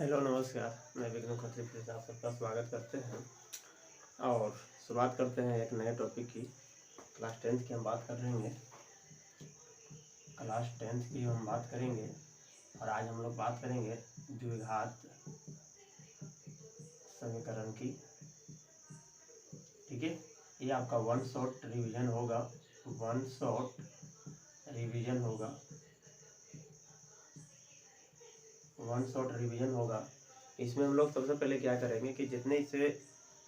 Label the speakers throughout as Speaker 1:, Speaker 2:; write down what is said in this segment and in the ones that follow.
Speaker 1: Hello नमस्कार। मैं विघ्न खत्री फिर से आप सबका स्वागत करते हैं और शुरुआत करते हैं एक नए टॉपिक की। क्लास 10th की हम बात कर रहे हैं। क्लास 10th की हम बात करेंगे और आज हम लोग बात करेंगे द्विघात समीकरण की। ठीक है, ये आपका वन शॉट रिवीजन होगा। वन शॉट रिवीजन होगा। इसमें हम लोग सबसे पहले क्या करेंगे कि जितने इससे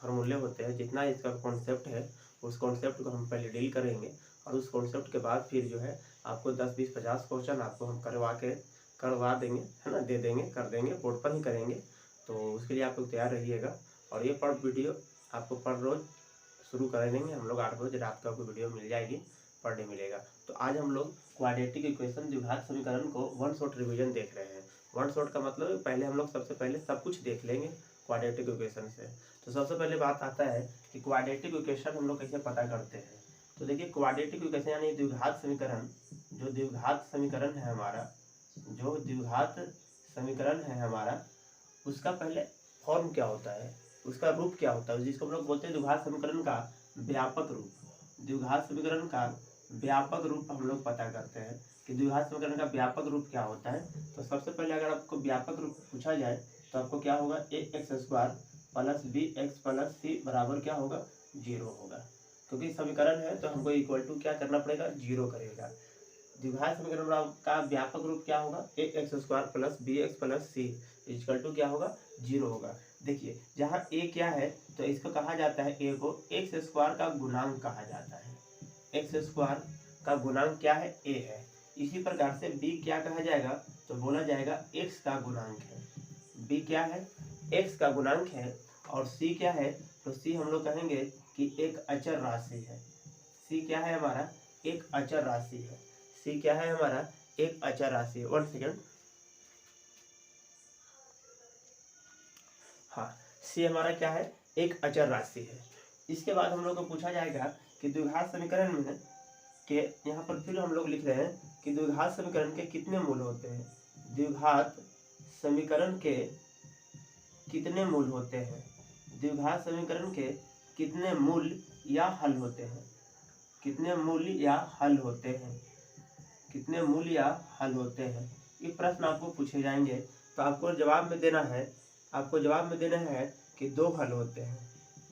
Speaker 1: फार्मूले होते हैं, जितना इसका कॉन्सेप्ट है, उस कॉन्सेप्ट को हम पहले डील करेंगे और उस कॉन्सेप्ट के बाद फिर जो है आपको 10, 20, 50 क्वेश्चन आपको हम करवा देंगे, है ना, दे देंगे, कर देंगे, बोर्ड पर ही करेंगे। तो उसके लिए आप लोग तैयार रहिएगा। और ये पर वीडियो आपको पर रोज शुरू कर देंगे हम लोग। 8 बजे रात को आपको वीडियो मिल जाएगी, पर डे मिलेगा। तो आज हम लोग क्वाड्रेटिक इक्वेशन द्विघात समीकरण को वन शॉट रिवीजन देख रहे हैं। वन शॉट का मतलब पहले हम लोग सबसे पहले सब कुछ देख लेंगे क्वाड्रेटिक इक्वेशन से। तो सबसे पहले बात आता है कि क्वाड्रेटिक इक्वेशन हम लोग कैसे पता करते हैं। तो देखिए, क्वाड्रेटिक इक्वेशन यानी द्विघात समीकरण, जो द्विघात समीकरण है हमारा, उसका पहले फॉर्म क्या होता है, उसका रूप क्या होता है, जिसको हम लोग बोलते हैं द्विघात समीकरण का व्यापक रूप। द्विघात समीकरण का व्यापक रूप हम लोग पता करते हैं कि द्विघात समीकरण का व्यापक रूप क्या होता है। तो सबसे पहले अगर आपको व्यापक रूप पूछा जाए तो आपको क्या होगा, ax² plus bx plus c बराबर क्या होगा, 0 होगा। क्योंकि समीकरण है तो हमको इक्वल टू क्या करना पड़ेगा, 0 करेगा। द्विघात समीकरण का व्यापक रूप क्या होगा, ax² plus bx plus c equal to क्या होगा, 0 होगा। देखिए, जहाँ a क्या है तो इसको कहा जाता है, a को x² का गुणांक कहा जाता है। x² का गुणांक क्या है, a है। इसी प्रकार से b क्या कहा जाएगा, तो बोला जाएगा x का गुणांक है। b क्या है, x का गुणांक है। और c क्या है, तो c हम लोग कहेंगे कि एक अचर राशि है। c क्या है हमारा, एक अचर राशि है। c क्या है हमारा, एक अचर राशि है। 1 सेकेंड। हाँ, c हमारा क्या है, एक अचर राशि है। इसके बाद हम लोग को पूछा जाएगा कि द्विघात समीकरण में के यहाँ पर फिर हम लोग लिख रहे हैं कि द्विघात समीकरण के कितने मूल होते हैं। द्विघात समीकरण के कितने मूल होते हैं। द्विघात समीकरण के कितने मूल या हल होते हैं। कितने मूल या हल होते हैं। कितने मूल या हल होते हैं। ये प्रश्न आपको पूछे जाएंगे तो आपको जवाब में देना है कि 2 हल होते हैं।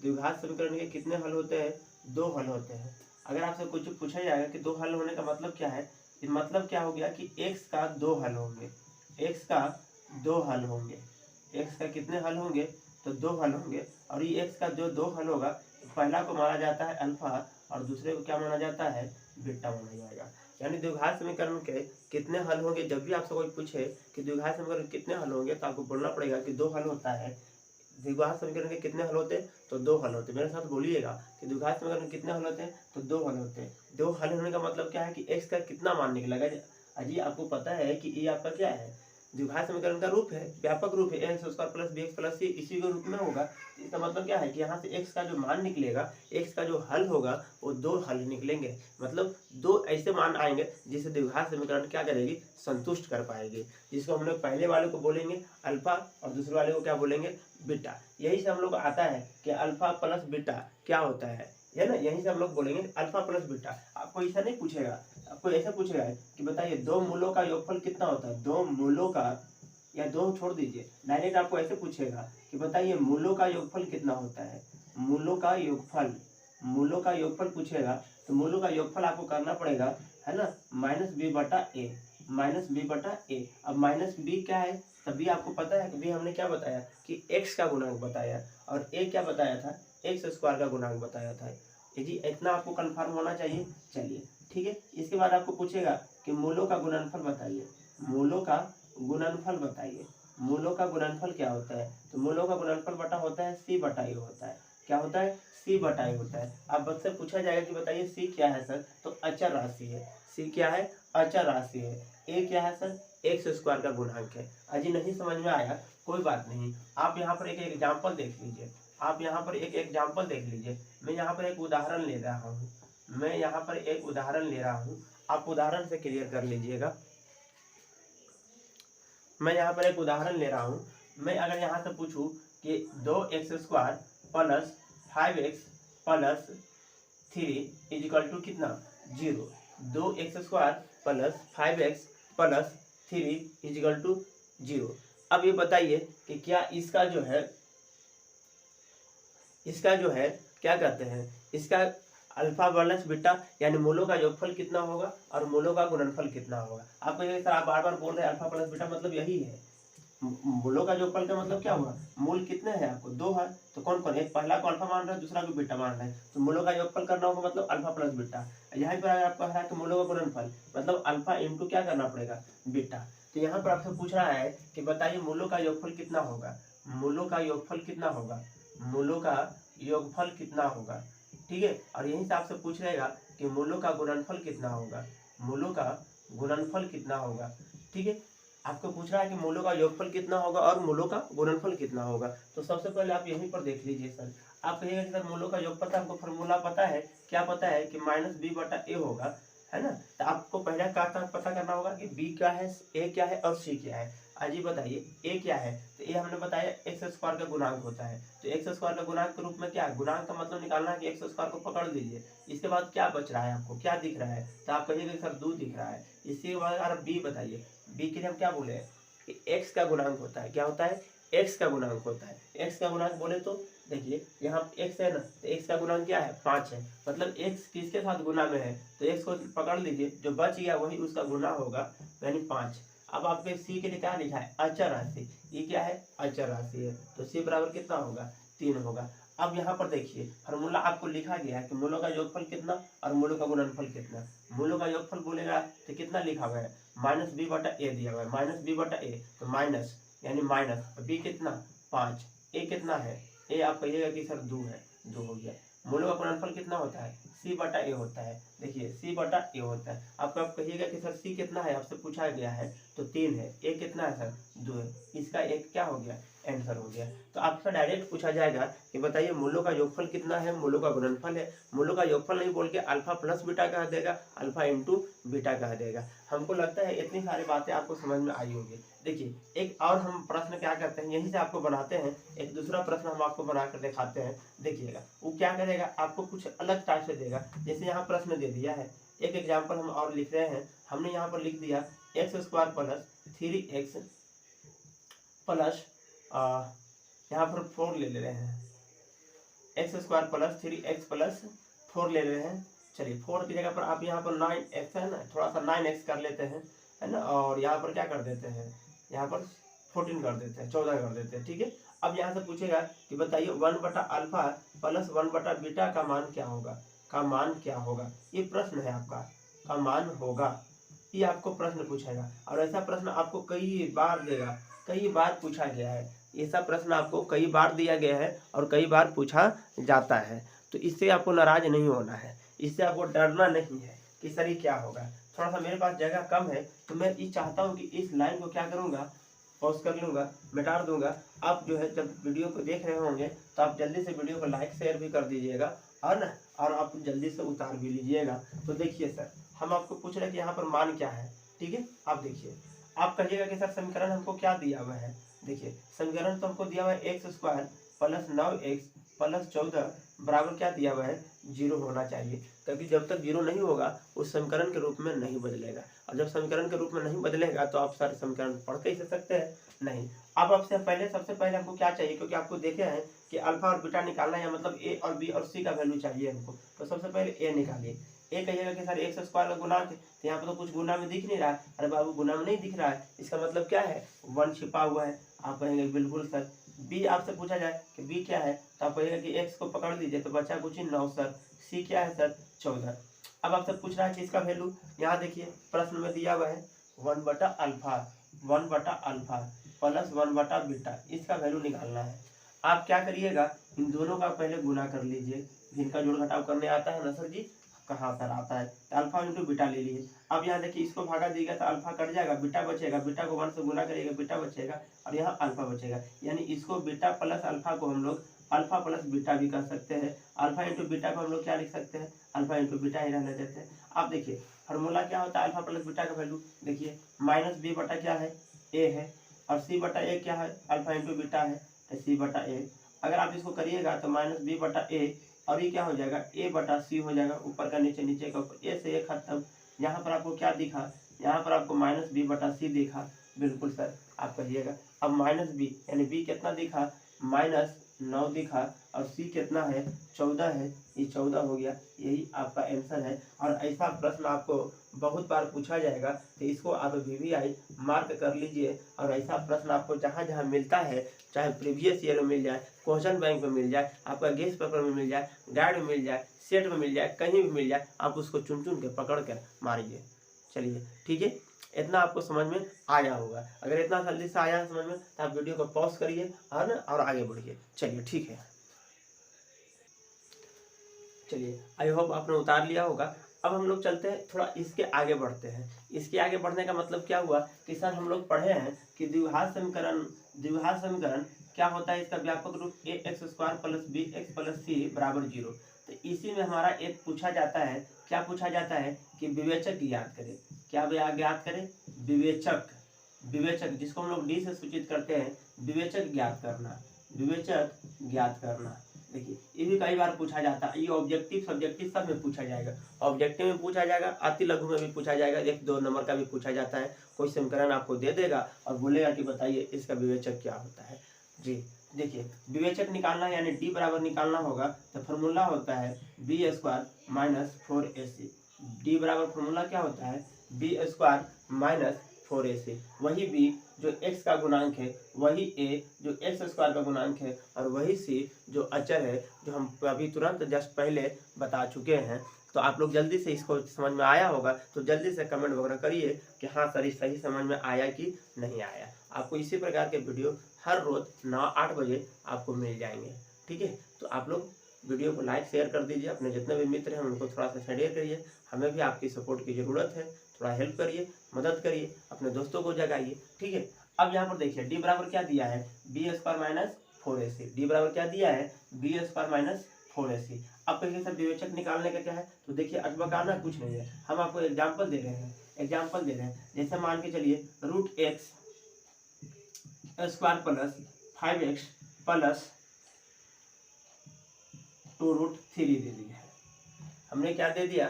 Speaker 1: द्विघात समीकरण के कितने हल होते हैं, 2 हल होते हैं। अगर आपसे कुछ पूछा जाएगा कि 2 हल होने का मतलब क्या है, मतलब क्या हो गया कि x का 2 हल होंगे। x का 2 हल होंगे। x का कितने हल होंगे, तो 2 हल होंगे। और ये x का जो 2 हल होगा, पहला को माना जाता है अल्फा और दूसरे को क्या माना जाता है, बीटा माना जाएगा। यानी द्विघात समीकरण के कितने हल होंगे, जब भी आपसे कोई पूछे कि द्विघात समीकरण कितने हल होंगे तो आपको बोलना पड़ेगा कि 2 हल होता है। द्विघात समीकरण के कितने हल होते हैं, तो 2 हल होते हैं। मेरे साथ बोलिएगा कि द्विघात समीकरण के कितने हल होते हैं, तो 2 हल होते हैं। 2 हल होने का मतलब क्या है कि x का कितना मान निकलेगा। अजी आपको पता है कि ये आपका क्या है, द्विघात समीकरण का रूप है, व्यापक रूप है, ax² plus bx plus c इसी के रूप में होगा। इसका मतलब क्या है कि यहाँ से x का जो मान निकलेगा, x का जो हल होगा वो 2 हल निकलेंगे। मतलब 2 ऐसे मान आएंगे जिसे द्विघात समीकरण क्या करेगी, संतुष्ट कर पाएगी। जिसको हम लोग पहले वाले को बोलेंगे अल्फा और दूसरे वाले को क्या बोलेंगे, बीटा। यही से हम लोग आता है कि अल्फा प्लस बीटा क्या होता है ना, यहीं से हम लोग बोलेंगे अल्फा प्लस बीटा। आपको ऐसा नहीं पूछेगा, आपको ऐसा पूछेगा कि बताइए 2 मूलों का योगफल कितना होता है। 2 मूलों का, या 2 छोड़ दीजिए, डायरेक्ट आपको ऐसे पूछेगा कि बताइए मूलों का योगफल कितना होता है। मूलों का योगफल पूछेगा तो मूलों का योगफल आपको करना पड़ेगा, है ना, -b/a। अब -b क्या है, तभी आपको पता है कि हमने क्या बताया कि x का गुणांक बताया और a क्या बताया था, x² का गुणांक बताया था। जी इतना आपको कंफर्म होना चाहिए। चलिए ठीक है। इसके बाद आपको पूछेगा कि मूलों का गुणनफल बताइए। मूलों का गुणनफल क्या होता है, तो मूलों का गुणनफल बटा होता है c/a होता है। क्या होता है, c/a होता है। अब बच्चे पूछा जाएगा कि बताइए c क्या है सर, तो अचर राशि है। c क्या है, अचर राशि है। a क्या है सर, x² का गुणांक है। अजी नहीं समझ में आया, कोई बात नहीं। आप यहाँ पर एक एग्जाम्पल देख लीजिए। मैं यहाँ पर एक उदाहरण ले रहा हूँ। आप उदाहरण से क्लियर कर लीजिएगा। मैं यहाँ पर एक उदाहरण ले रहा हूँ। मैं अगर यहाँ से पूछूं कि 2x² plus 5x plus 3 is equal to कितना 0, 2x² plus 5x plus 3 is equal to 0। अब ये बताइए कि क्या इसका जो है क्या कहते हैं, इसका अल्फा प्लस बीटा यानी मूलों का योगफल कितना होगा और मूलों का गुणनफल कितना होगा। आपको ये सर आप बार बार बोल रहे हैं अल्फा प्लस बीटा मतलब यही है। मूलों का योगफल का मतलब क्या हुआ, मूल कितने हैं आपको 2 है, तो कौन कौन, एक पहला को अल्फा मान रहा है दूसरा को बीटा मान रहा है, तो मूलों का योगफल करना होगा मतलब अल्फा प्लस बीटा। यहाँ पर अगर आपको है कि मूलों का गुणनफल मतलब अल्फा इंटू क्या करना पड़ेगा बीटा। तो यहाँ पर आपसे पूछ रहा है कि बताइए मूलों का योगफल कितना होगा, मूलों का योगफल कितना होगा, मूलों का योगफल कितना होगा, ठीक है। और यहीं से आपसे पूछ रहेगा कि मूलों का गुणनफल कितना होगा, मूलों का गुणनफल कितना होगा, ठीक है। आपको पूछ रहा है कि मूलों का योगफल कितना होगा और मूलों का गुणनफल कितना होगा। तो सबसे पहले आप यहीं पर देख लीजिए सर, आप कहिएगा कि सर मूलों का योगफल का हमको फॉर्मूला पता है, क्या पता है कि -b/a होगा, है ना। तो आपको पहले क्या पता करना होगा कि b क्या है, a क्या है और c क्या है। आज ये बताइए a क्या है, तो ये हमने बताया x² का गुणांक होता है। तो x² का गुणांक के रूप में क्या है, गुणांक का मतलब निकालना है कि x² को पकड़ लीजिए। इसके बाद क्या बच रहा है, आपको क्या दिख रहा है, तो आप कहिएगा सर 2 दिख रहा है। इसके बाद आप b बताइए, b के लिए हम क्या बोले कि x का गुणांक होता है, क्या होता है x का गुणांक होता है। x का गुणांक बोले तो देखिए यहाँ x है ना, तो x का गुणांक क्या है 5 है, मतलब x किसके साथ गुना में है, तो x को पकड़ लीजिए, जो बच गया वही उसका गुना होगा यानी 5। अब आपके c के लिए क्या लिखा है अचर राशि, ये क्या है अचर राशि है, तो c बराबर कितना होगा 3 होगा। अब यहाँ पर देखिए फॉर्मूला आपको लिखा गया है कि मूलों का योगफल कितना और मूलों का गुणनफल कितना। मूलों का योगफल बोलेगा तो कितना लिखा हुआ है -b/a दिया हुआ है, -b/a तो माइनस यानी माइनस, b कितना 5, a कितना है a आप कहिएगा कि सर 2 है, 2 हो गया। मूलों का गुणनफल कितना होता है c/a होता है, देखिए c/a होता है। आप कहिएगा कि सर c कितना है, आपसे पूछा गया है तो 3 है, a कितना है सर 2 है, इसका एक क्या हो गया आंसर हो गया। तो आपसे डायरेक्ट पूछा जाएगा कि बताइए मूलों का योगफल कितना है, मूलों का गुणनफल है। मूलों का योगफल नहीं बोल के अल्फा प्लस बीटा कह देगा, अल्फा इंटू बीटा कह देगा। हमको लगता है इतनी सारी बातें आपको समझ में आई होगी। देखिए एक और हम प्रश्न क्या करते हैं, यहीं से आपको बनाते हैं, एक दूसरा प्रश्न हम आपको बना कर दिखाते हैं। देखिएगा वो क्या करेगा, आपको कुछ अलग टाइप से देगा। जैसे यहाँ प्रश्न दे दिया है, एक एग्जाम्पल हम और लिख रहे हैं। हमने यहाँ पर लिख दिया x² प्लस 3x प्लस यहाँ पर 4 ले रहे हैं, x² प्लस 3x प्लस 4 ले रहे हैं। चलिए 4 की जगह पर आप यहाँ पर 9x है ना, थोड़ा सा 9x कर लेते हैं, है ना, और यहाँ पर क्या कर देते हैं, यहाँ पर 14 कर देते हैं, 14 कर देते हैं, ठीक है। अब यहाँ से पूछेगा कि बताइए 1/अल्फा प्लस 1/बीटा का मान क्या होगा, का मान क्या होगा। ये प्रश्न है आपका, का मान होगा, ये आपको प्रश्न पूछेगा। और ऐसा प्रश्न आपको कई बार देगा, कई बार पूछा गया है, ऐसा प्रश्न आपको कई बार दिया गया है और कई बार पूछा जाता है। तो इससे आपको नाराज नहीं होना है, इससे आपको डरना नहीं है कि सर ये क्या होगा। थोड़ा सा मेरे पास जगह कम है तो मैं ये चाहता हूँ कि इस लाइन को क्या करूँगा, पॉज कर लूँगा, मिटा दूंगा। आप जो है जब वीडियो को देख रहे होंगे तो आप जल्दी से वीडियो को लाइक शेयर भी कर दीजिएगा और ना, और आप जल्दी से उतार भी लीजिएगा। तो देखिए सर हम आपको पूछ रहे हैं कि यहाँ पर मान क्या है, ठीक है। आप देखिए, आप कहिएगा कि सर समीकरण हमको क्या दिया हुआ है। देखिए समीकरण तो हमको दिया हुआ है x² प्लस 9x प्लस 14 बराबर क्या दिया हुआ है 0 होना चाहिए, क्योंकि जब तक 0 नहीं होगा उस समीकरण के रूप में नहीं बदलेगा। और जब समीकरण के रूप में नहीं बदलेगा तो आप सारे समीकरण पढ़ के ही सकते हैं नहीं। अब आपसे पहले सबसे पहले हमको क्या चाहिए, क्योंकि आपको देखे हैं कि अल्फा और बीटा निकालना है, मतलब ए और बी और सी का वैल्यू चाहिए हमको। तो सबसे पहले ए निकालिए। ए कहिएगा कि सर x² का गुणांक, तो यहाँ पर तो कुछ गुना में दिख नहीं रहा है। अरे बाबू गुना में नहीं दिख रहा है, इसका मतलब क्या है 1 छिपा हुआ है। आप कहेंगे बिल्कुल सर। बी आपसे पूछा जाए कि बी क्या है, तो आप कहिएगा कि x को पकड़ लीजिए, तो बचा कुछ 9 सर। सी क्या है सर 14। अब आपसे पूछ रहा है कि इसका वैल्यू, यहाँ देखिए प्रश्न में दिया हुआ है 1/अल्फा प्लस 1/बीटा, इसका वैल्यू निकालना है। आप क्या करिएगा, इन दोनों का पहले गुना कर लीजिए। इनका जोड़ घटाव करने आता है ना सर जी, कहाँ सर आता है, तो अल्फा इंटू बीटा ले लिए। अब यहाँ देखिए इसको भागा दीजिएगा तो अल्फा कट जाएगा, बीटा बचेगा, बीटा को 1 से गुना करिएगा, बीटा बचेगा, और यहाँ अल्फा बचेगा। यानी इसको बीटा प्लस अल्फा को हम लोग अल्फा प्लस बीटा भी कर सकते हैं। अल्फा इंटू बीटा को हम लोग क्या लिख सकते हैं, अल्फा इंटू बीटा ही रहने देते हैं। आप देखिए फार्मूला क्या होता है अल्फा प्लस बीटा का वैल्यू, देखिए -b बटा क्या है a है, और सी बटा ए क्या है, अल्फा इंटू बीटा है, तो सी बटा ए। अगर आप इसको करिएगा तो माइनस बी बटा ए, और ये क्या हो जाएगा, ए बटा सी हो जाएगा, ऊपर का नीचे, नीचे का ऊपर, ए से ए खत्म। यहाँ पर आपको क्या दिखा, यहाँ पर आपको माइनस बी बटा सी दिखा, बिल्कुल सर आप कहिएगा। अब माइनस बी यानी बी कितना दिखा, -9 दिखा, और सी कितना है, 14 है, ये 14 हो गया, यही आपका आंसर है। और ऐसा प्रश्न आपको बहुत बार पूछा जाएगा, तो इसको आप VVI मार्क कर लीजिए। और ऐसा प्रश्न आपको जहाँ जहाँ मिलता है, चाहे प्रीवियस ईयर में मिल जाए, क्वेश्चन बैंक में मिल जाए, आपका गेस्ट पेपर में मिल जाए, गाइड में मिल जाए, सेट में मिल जाए, कहीं भी मिल जाए, आप उसको चुन चुन के पकड़ कर मारिए। चलिए ठीक है, इतना आपको समझ में आया होगा। अगर इतना जल्दी से आया समझ में, तो आप वीडियो को पॉज करिए और आगे बढ़िए। चलिए ठीक है, चलिए आई होप आपने उतार लिया होगा। अब हम लोग चलते हैं, थोड़ा इसके आगे बढ़ते हैं। इसके आगे बढ़ने का मतलब क्या हुआ कि सर हम लोग पढ़े हैं कि द्विघात समीकरण क्या होता है, इसका व्यापक रूप ax square plus bx plus c बराबर 0। तो इसी में हमारा एक पूछा जाता है, क्या पूछा जाता है कि विवेचक ज्ञात करें। क्या ज्ञात करें, विवेचक, विवेचक जिसको हम लोग डी से सूचित करते हैं, विवेचक ज्ञात करना, विवेचक ज्ञात करना। देखिए ये भी कई बार पूछा जाता है, ये ऑब्जेक्टिव सब्जेक्टिव सब में पूछा जाएगा। ऑब्जेक्टिव में पूछा जाएगा, अति लघु में भी पूछा जाएगा, 1-2 नंबर का भी पूछा जाता है। कोई समीकरण आपको दे देगा और बोलेगा कि बताइए इसका विवेचक क्या होता है। जी देखिए, विवेचक निकालना यानी डी बराबर निकालना होगा, तो फॉर्मूला होता है B square minus 4ac। D बराबर फॉर्मूला क्या होता है, बी स्क्वायर माइनस 4ac। वही बी जो x का गुणांक है, वही a जो x स्क्वायर का गुणांक है, और वही c जो अचर है, जो हम अभी तुरंत जस्ट पहले बता चुके हैं। तो आप लोग जल्दी से इसको समझ में आया होगा, तो जल्दी से कमेंट वगैरह करिए कि हाँ सर सही समझ में आया कि नहीं आया। आपको इसी प्रकार के वीडियो हर रोज 9-8 बजे आपको मिल जाएंगे। ठीक है, तो आप लोग वीडियो को लाइक शेयर कर दीजिए, अपने जितने भी मित्र हैं उनको थोड़ा सा शेयर करिए। हमें भी आपकी सपोर्ट की ज़रूरत है, थोड़ा हेल्प करिए, मदद करिए, अपने दोस्तों को जगाइए। ठीक है, अब यहाँ पर देखिए डी बराबर क्या दिया है, B square minus 4ac। D बराबर क्या दिया है, बी स्क्वायर माइनस 4ac। अब कहिए सर विवेचक निकालने का क्या है, तो देखिए अटबकाना कुछ नहीं है, हम आपको एग्जाम्पल दे रहे हैं, जैसे मान के चलिए √x square plus 5x plus 2√3 दे दिया है। हमने क्या दे दिया,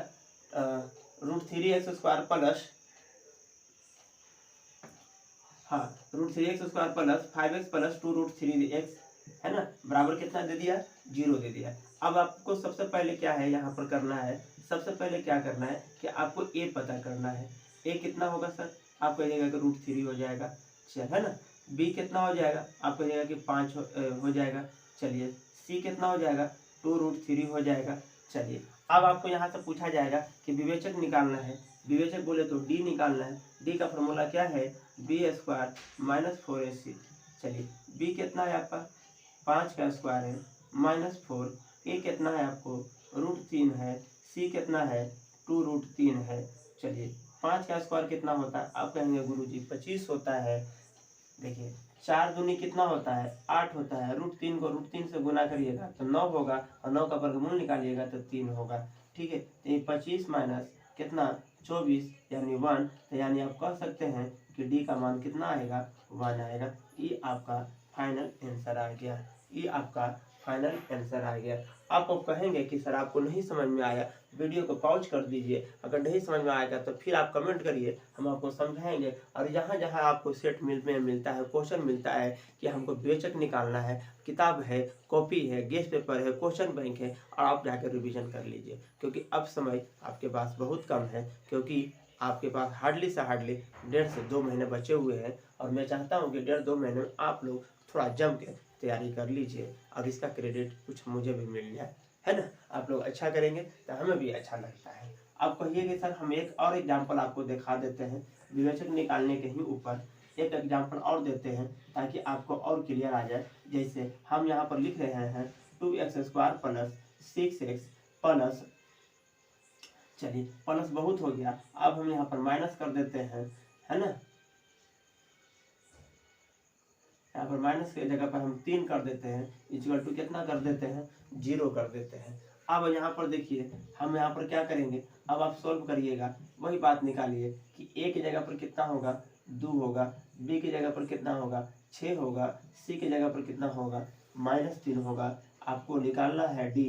Speaker 1: √3x स्क्वायर प्लस, हाँ √3x square plus 5x plus 2√3x है ना, बराबर कितना दे दिया, 0 दे दिया। अब आपको सबसे पहले क्या है यहाँ पर करना है, सबसे पहले क्या करना है कि आपको a पता करना है। a कितना होगा सर, आप कहिएगा कि √3 हो जाएगा, चल है ना। b कितना हो जाएगा, आप कहिएगा कि 5 हो जाएगा। चलिए c कितना हो जाएगा, 2√3 हो जाएगा। चलिए अब आपको यहाँ से पूछा जाएगा कि विवेचक निकालना है, विवेचक बोले तो डी निकालना है। डी का फॉर्मूला क्या है, बी स्क्वायर माइनस 4ac। चलिए बी कितना है आपका, 5 का स्क्वायर है माइनस 4, ए कितना है आपको √3 है, सी कितना है 2√3 है। चलिए 5 का स्क्वायर कितना होता है, आप कहेंगे गुरुजी 25 होता है। देखिए 4 दूनी कितना होता है, 8 होता है। √3 को √3 से गुना करिएगा तो 9 होगा, और 9 का वर्गमूल निकालिएगा तो 3 होगा। ठीक है, तो ये 25 माइनस कितना 24 यानी 1, तो यानी आप कह सकते हैं कि डी का मान कितना आएगा, 1 आएगा। ये आपका फाइनल आंसर आ गया, ये आपका फाइनल आंसर आ गया। आप कहेंगे कि सर आपको नहीं समझ में आया, वीडियो को पॉज कर दीजिए, अगर नहीं समझ में आएगा तो फिर आप कमेंट करिए, हम आपको समझाएंगे। और जहाँ जहाँ आपको सेट मिलता है, क्वेश्चन मिलता है कि हमको विवेचक निकालना है, किताब है, कॉपी है, गेस्ट पेपर है, क्वेश्चन बैंक है, और आप जाकर रिविजन कर लीजिए, क्योंकि अब समय आपके पास बहुत कम है, क्योंकि आपके पास हार्डली से हार्डली 1.5 से 2 महीने बचे हुए हैं। और मैं चाहता हूँ कि 1.5-2 महीने में आप लोग थोड़ा जम के तैयारी कर लीजिए, और इसका क्रेडिट कुछ मुझे भी मिल जाए, है ना। आप लोग अच्छा करेंगे तो हमें भी अच्छा लगता है। आप कहिए कि सर हम एक और एग्जाम्पल आपको दिखा देते हैं, विवेचक निकालने के ही ऊपर एक एग्जाम्पल और देते हैं, ताकि आपको और क्लियर आ जाए। जैसे हम यहाँ पर लिख रहे हैं 2x square plus 6x plus, चलिए प्लस बहुत हो गया, अब हम यहाँ पर माइनस कर देते हैं, है ना। यहाँ पर माइनस की जगह पर हम 3 कर देते हैं, इक्वल टू कितना कर देते हैं, 0 कर देते हैं। अब यहाँ पर देखिए हम यहाँ पर क्या करेंगे, अब आप सॉल्व करिएगा, वही बात निकालिए कि a की जगह पर कितना होगा, 2 होगा, बी की जगह पर कितना होगा 6 होगा, सी की जगह पर कितना होगा -3 होगा। आपको निकालना है डी,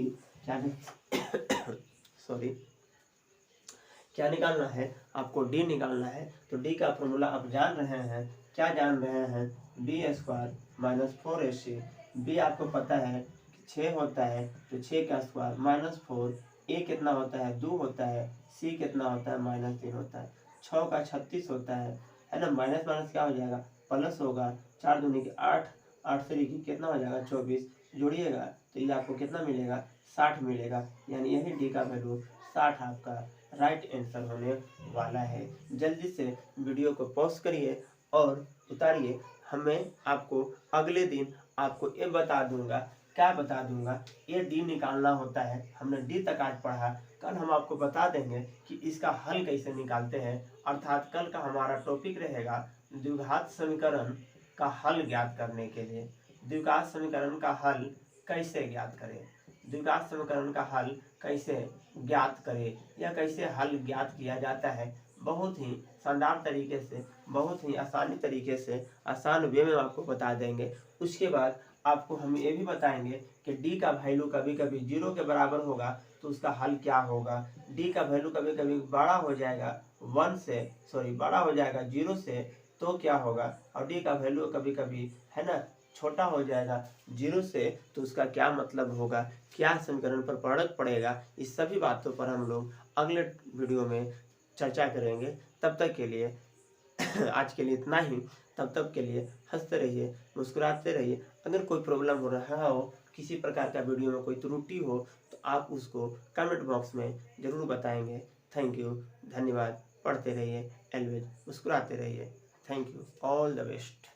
Speaker 1: क्या सॉरी क्या निकालना है आपको डी निकालना है। तो डी का फॉर्मूला आप जान रहे हैं, क्या जान रहे हैं, b² - 4ac। बी आपको पता है कि 6 होता है तो 6 का स्क्वायर -4, ए कितना होता है 2 होता है, सी कितना होता है -3 होता है, 6 का 36 होता है ना। माइनस माइनस क्या हो जाएगा प्लस होगा, 4 दूनी के 8, 8 से कितना हो जाएगा 24, जोड़िएगा तो ये आपको कितना मिलेगा 60 मिलेगा। यानी यही डी का वैल्यू 60 आपका राइट आंसर होने वाला है। जल्दी से वीडियो को पॉज करिए और उतारिए। हमें आपको अगले दिन आपको ये बता दूंगा, क्या बता दूंगा, ये डी निकालना होता है। हमने डी तक आज पढ़ा, कल हम आपको बता देंगे कि इसका हल कैसे निकालते हैं। अर्थात कल का हमारा टॉपिक रहेगा द्विघात समीकरण का हल ज्ञात करने के लिए। द्विघात समीकरण का हल कैसे ज्ञात करें, द्विघात समीकरण का हल कैसे ज्ञात करें या कैसे हल ज्ञात किया जाता है, बहुत ही शानदार तरीके से, बहुत ही आसानी तरीके से, आसान वे में आपको बता देंगे। उसके बाद आपको हम ये भी बताएंगे कि डी का वैल्यू कभी कभी 0 के बराबर होगा तो उसका हल क्या होगा। डी का वैल्यू कभी कभी बड़ा हो जाएगा 1 से, बड़ा हो जाएगा 0 से तो क्या होगा, और डी का वैल्यू कभी कभी है ना छोटा हो जाएगा 0 से तो उसका क्या मतलब होगा, क्या समीकरण पर फर्क पड़ेगा। इस सभी बातों पर हम लोग अगले वीडियो में चर्चा करेंगे। तब तक के लिए आज के लिए इतना ही। तब तक के लिए हंसते रहिए, मुस्कुराते रहिए। अगर कोई प्रॉब्लम हो रहा हो, किसी प्रकार का वीडियो में कोई त्रुटि हो तो आप उसको कमेंट बॉक्स में ज़रूर बताएंगे। थैंक यू, धन्यवाद। पढ़ते रहिए, ऑलवेज मुस्कुराते रहिए। Thank you, all the best.